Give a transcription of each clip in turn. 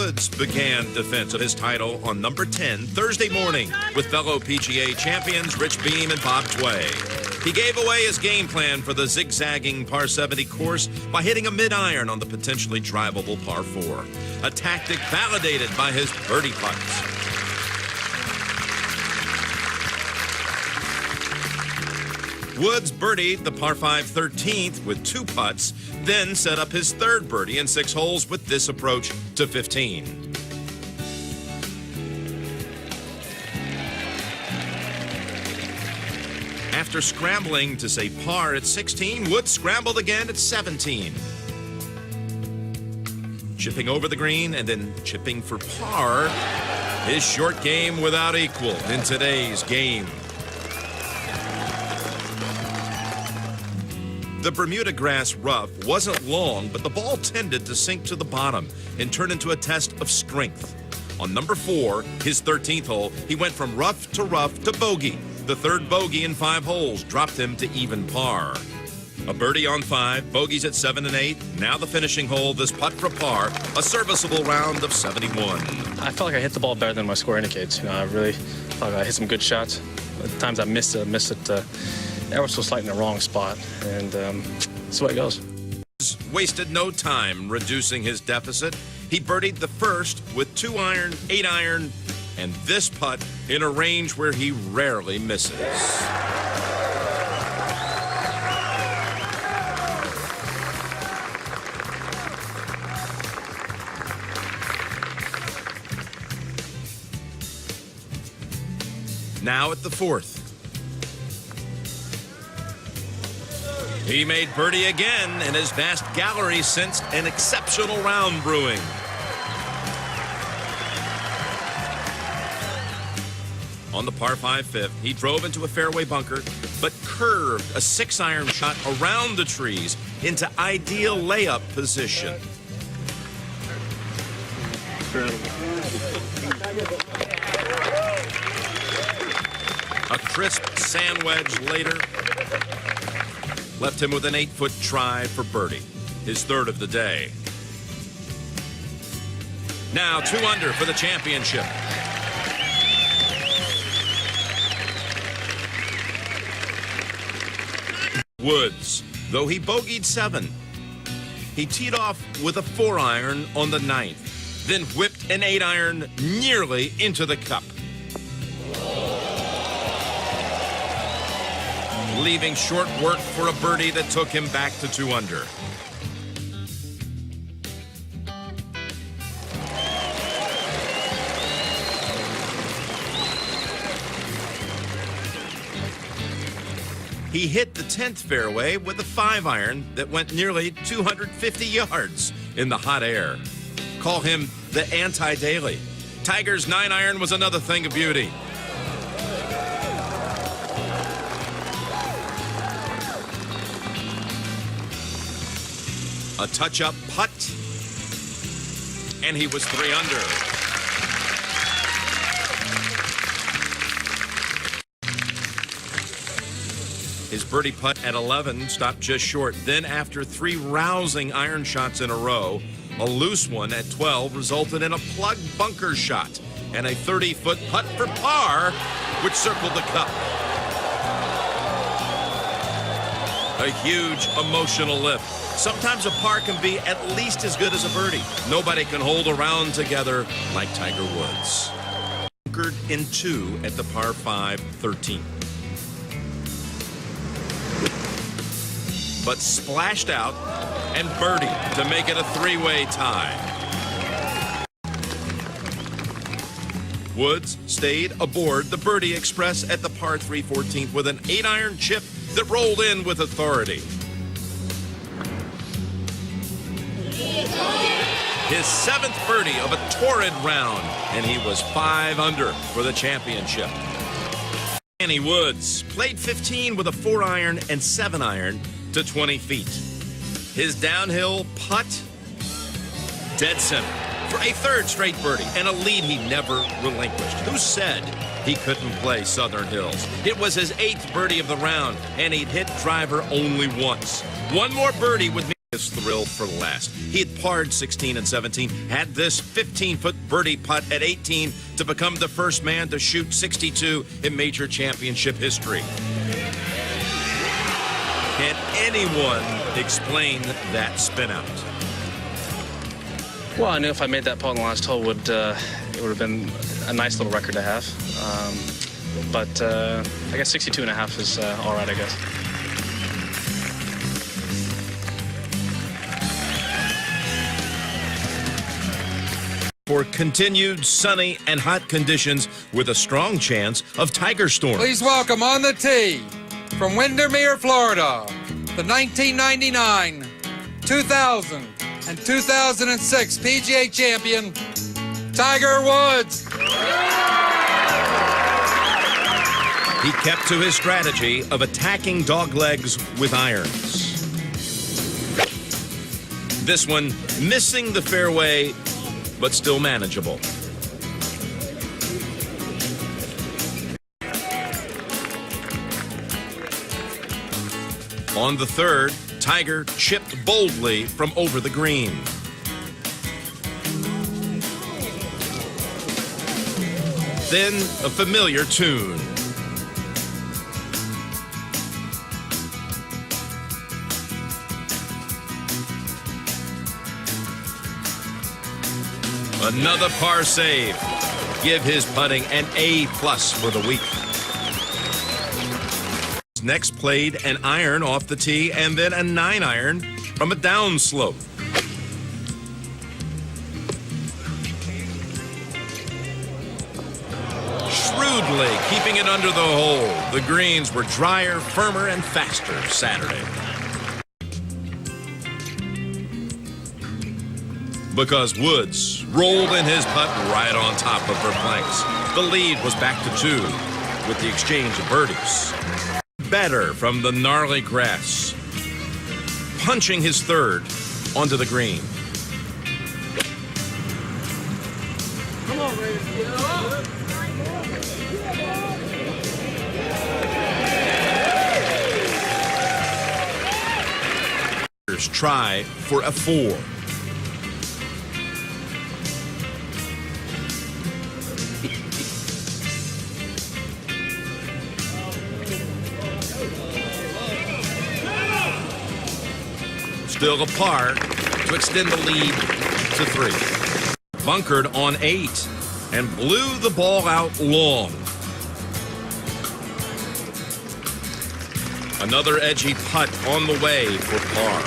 Woods began defense of his title on number 10 Thursday morning with fellow PGA champions Rich Beam and Bob Tway. He gave away his game plan for the zigzagging par 70 course by hitting a mid-iron on the potentially drivable par 4, a tactic validated by his birdie putts. Woods birdied the par 5 13th with 2 putts, then set up his third birdie in 6 holes with this approach to 15. After scrambling to say par at 16, Woods scrambled again at 17. Chipping over the green and then chipping for par, his short game without equal in today's game. The Bermuda grass rough wasn't long, but the ball tended to sink to the bottom and turn into a test of strength. On number 4, his 13th hole, he went from rough to bogey. The third bogey in 5 holes dropped him to even par. A birdie on 5, bogeys at 7 and 8. Now the finishing hole, this putt for par, a serviceable round of 71. I felt like I hit the ball better than my score indicates. I really thought I hit some good shots. At times I missed it ever so slight in the wrong spot, and that's the way it goes. Wasted no time reducing his deficit. He birdied the first with 2-iron, 8-iron, and this putt in a range where he rarely misses. Now at the 4th. He made birdie again, and his vast gallery sensed an exceptional round brewing. On the par 5 5th, he drove into a fairway bunker, but curved a 6-iron shot around the trees into ideal layup position. A crisp sand wedge later left him with an 8-foot try for birdie, his third of the day. Now 2 under for the championship. Woods, though he bogeyed 7, he teed off with a 4-iron on the 9th, then whipped an 8-iron nearly into the cup, leaving short work for a birdie that took him back to 2 under. He hit the 10th fairway with a 5-iron that went nearly 250 yards in the hot air. Call him the anti-daily. Tiger's 9-iron was another thing of beauty. A touch-up putt, and he was 3 under. His birdie putt at 11 stopped just short. Then after 3 rousing iron shots in a row, a loose one at 12 resulted in a plug bunker shot and a 30-foot putt for par, which circled the cup. A huge emotional lift. Sometimes a par can be at least as good as a birdie. Nobody can hold a round together like Tiger Woods. Bunkered in 2 at the par 5 13. But splashed out and birdied to make it a 3-way tie. Woods stayed aboard the Birdie Express at the par 3 14th with an 8-iron chip that rolled in with authority. His 7th birdie of a torrid round, and he was 5 under for the championship. Danny Woods played 15 with a 4-iron and 7-iron to 20 feet. His downhill putt, dead center for a 3rd straight birdie and a lead he never relinquished. Who said he couldn't play Southern Hills? It was his 8th birdie of the round, and he'd hit driver only once. One more birdie would His thrill for last. He had parred 16 and 17, had this 15-foot birdie putt at 18 to become the first man to shoot 62 in Major Championship history. Can anyone explain that spin out? Well, I knew if I made that putt on the last hole, it would have been a nice little record to have. But I guess 62 and a half is all right, I guess. For continued sunny and hot conditions with a strong chance of tiger storms. Please welcome on the tee from Windermere, Florida, the 1999, 2000, and 2006 PGA champion, Tiger Woods. He kept to his strategy of attacking doglegs with irons. This one missing the fairway, but still manageable. On the third, Tiger chipped boldly from over the green. Then a familiar tune. Another par save. Give his putting an A+ for the week. Next played an iron off the tee and then a 9-iron from a downslope. Shrewdly keeping it under the hole. The greens were drier, firmer, and faster Saturday. Because Woods rolled in his putt right on top of her planks. The lead was back to 2 with the exchange of birdies. Better from the gnarly grass, punching his third onto the green. Come on, Raven, get up. Try for a 4. Still a par to extend the lead to 3. Bunkered on 8 and blew the ball out long. Another edgy putt on the way for par.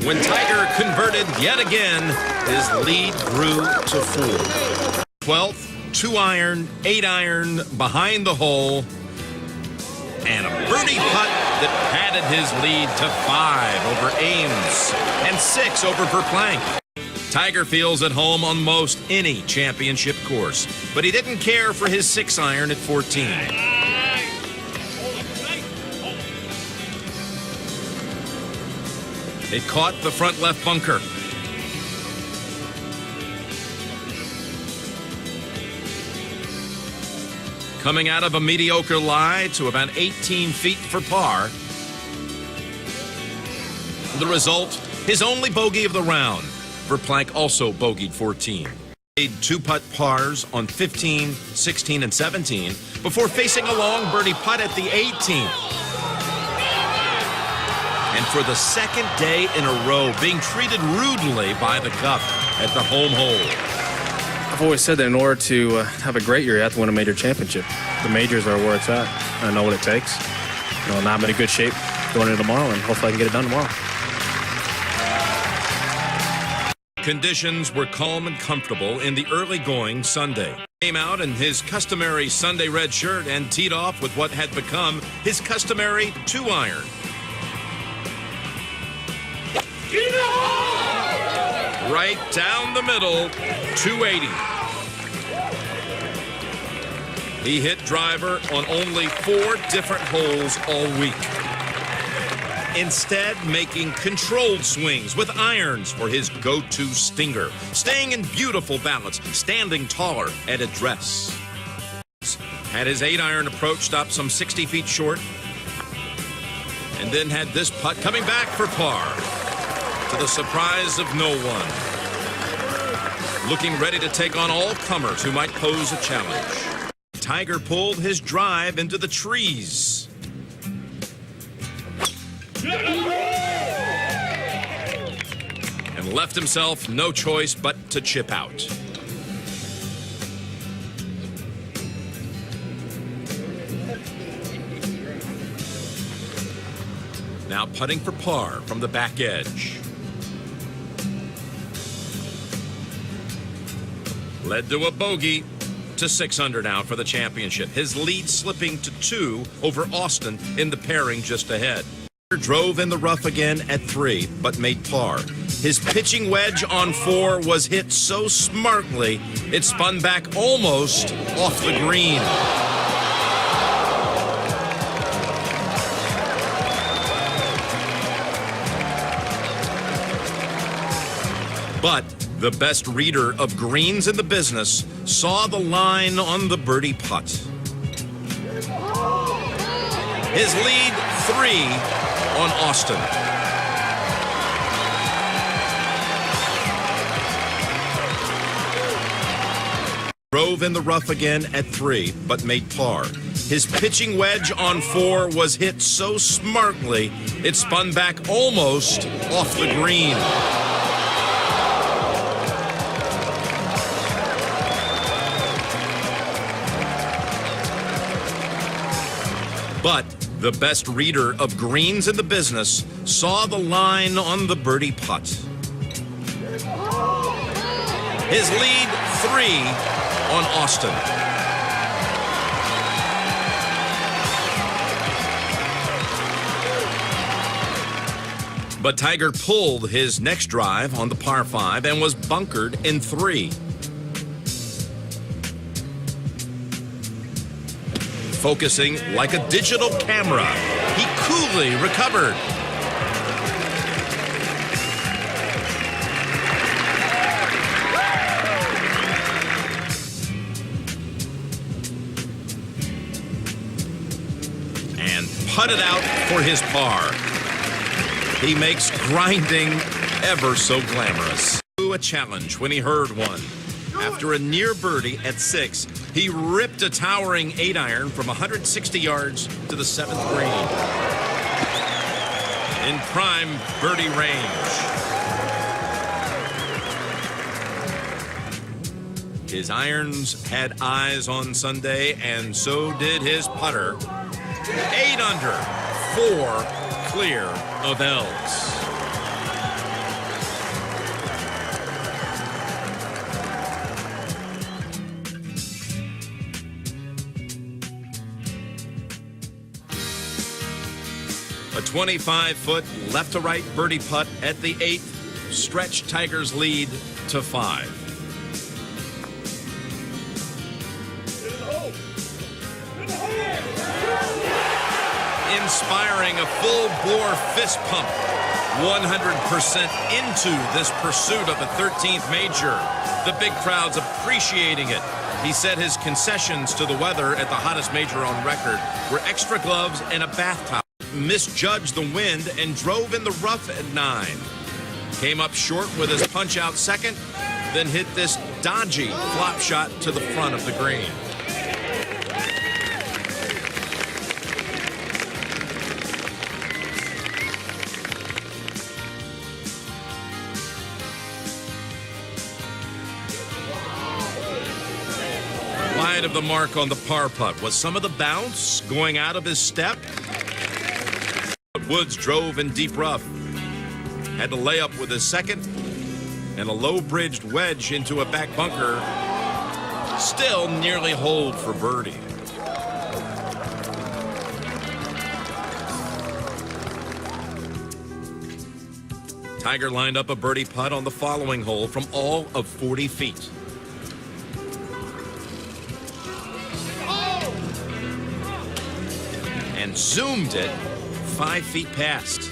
When Tiger converted yet again, his lead grew to 4. 12th. 2-iron, 8-iron behind the hole, and a birdie putt that padded his lead to 5 over Ames and 6 over Verplank. Tiger feels at home on most any championship course, but he didn't care for his 6-iron at 14. It caught the front left bunker. Coming out of a mediocre lie to about 18 feet for par. The result, his only bogey of the round. Verplank also bogeyed 14. Made 2-putt pars on 15, 16, and 17 before facing a long birdie putt at the 18th. And for the second day in a row, being treated rudely by the cup at the home hole. I've always said that in order to have a great year, you have to win a major championship. The majors are where it's at. I know what it takes. You know, now I'm in a good shape going into tomorrow, and hopefully I can get it done tomorrow. Conditions were calm and comfortable in the early going Sunday. Came out in his customary Sunday red shirt and teed off with what had become his customary 2-iron. Right down the middle, 280. He hit driver on only 4 different holes all week. Instead, making controlled swings with irons for his go-to stinger, staying in beautiful balance, standing taller at address. Had his 8-iron approach stop some 60 feet short. And then had this putt coming back for par, to the surprise of no one. Looking ready to take on all comers who might pose a challenge. Tiger pulled his drive into the trees. And left himself no choice but to chip out. Now putting for par from the back edge. Led to a bogey, to 6 under now for the championship. His lead slipping to 2 over Austin in the pairing just ahead. Drove in the rough again at 3, but made par. His pitching wedge on 4 was hit so smartly, it spun back almost off the green. But the best reader of greens in the business saw the line on the birdie putt. His lead 3 on Austin. Drove in the rough again at 3, but made par. His pitching wedge on 4 was hit so smartly, it spun back almost off the green. But the best reader of greens in the business saw the line on the birdie putt. His lead 3 on Austin. But Tiger pulled his next drive on the par 5 and was bunkered in 3. Focusing like a digital camera, he coolly recovered. And putted out for his par. He makes grinding ever so glamorous. A challenge when he heard one. After a near birdie at 6, he ripped a towering 8-iron from 160 yards to the 7th green. In prime birdie range. His irons had eyes on Sunday, and so did his putter. 8 under, 4 clear of L's. A 25-foot left-to-right birdie putt at the 8th stretched Tiger's lead to 5. Inspiring a full-bore fist pump, 100% into this pursuit of a 13th major. The big crowd's appreciating it. He said his concessions to the weather at the hottest major on record were extra gloves and a bath towel. Misjudged the wind and drove in the rough at 9. Came up short with his punch-out second, then hit this dodgy flop shot to the front of the green. Wide of the mark on the par putt. Was some of the bounce going out of his step? Woods drove in deep rough. Had to lay up with his second, and a low-bridged wedge into a back bunker. Still nearly holed for birdie. Tiger lined up a birdie putt on the following hole from all of 40 feet. And zoomed it 5 feet past.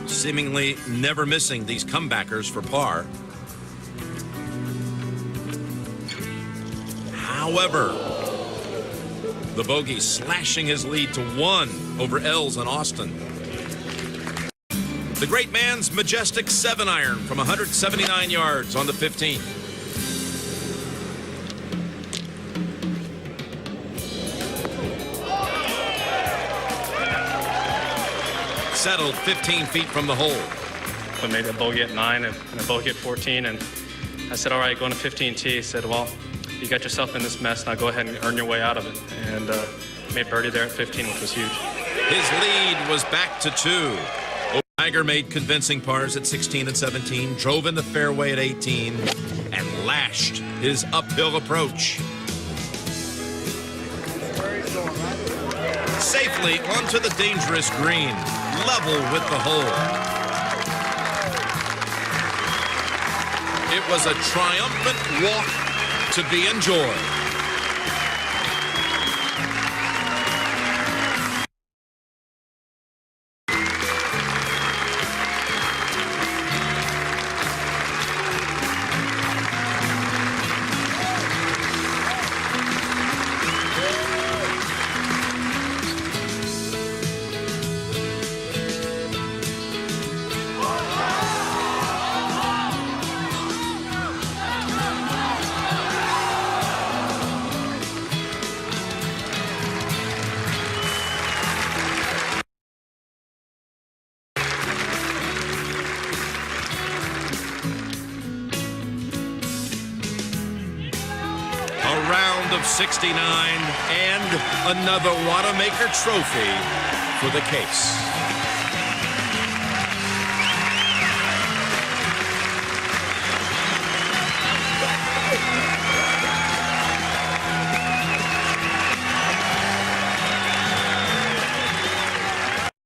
Seemingly never missing these comebackers for par. However, the bogey slashing his lead to 1 over Els and Austin. The great man's majestic 7-iron from 179 yards on the 15th. Settled 15 feet from the hole. I made a bogey at 9 and a bogey at 14, and I said, all right, going to 15T. He said, well, you got yourself in this mess, now go ahead and earn your way out of it. And made birdie there at 15, which was huge. His lead was back to 2. Tiger made convincing pars at 16 and 17, drove in the fairway at 18, and lashed his uphill approach. Safely onto the dangerous green, level with the hole. It was a triumphant walk to be enjoyed. A round of 69 and another Wanamaker trophy for the case.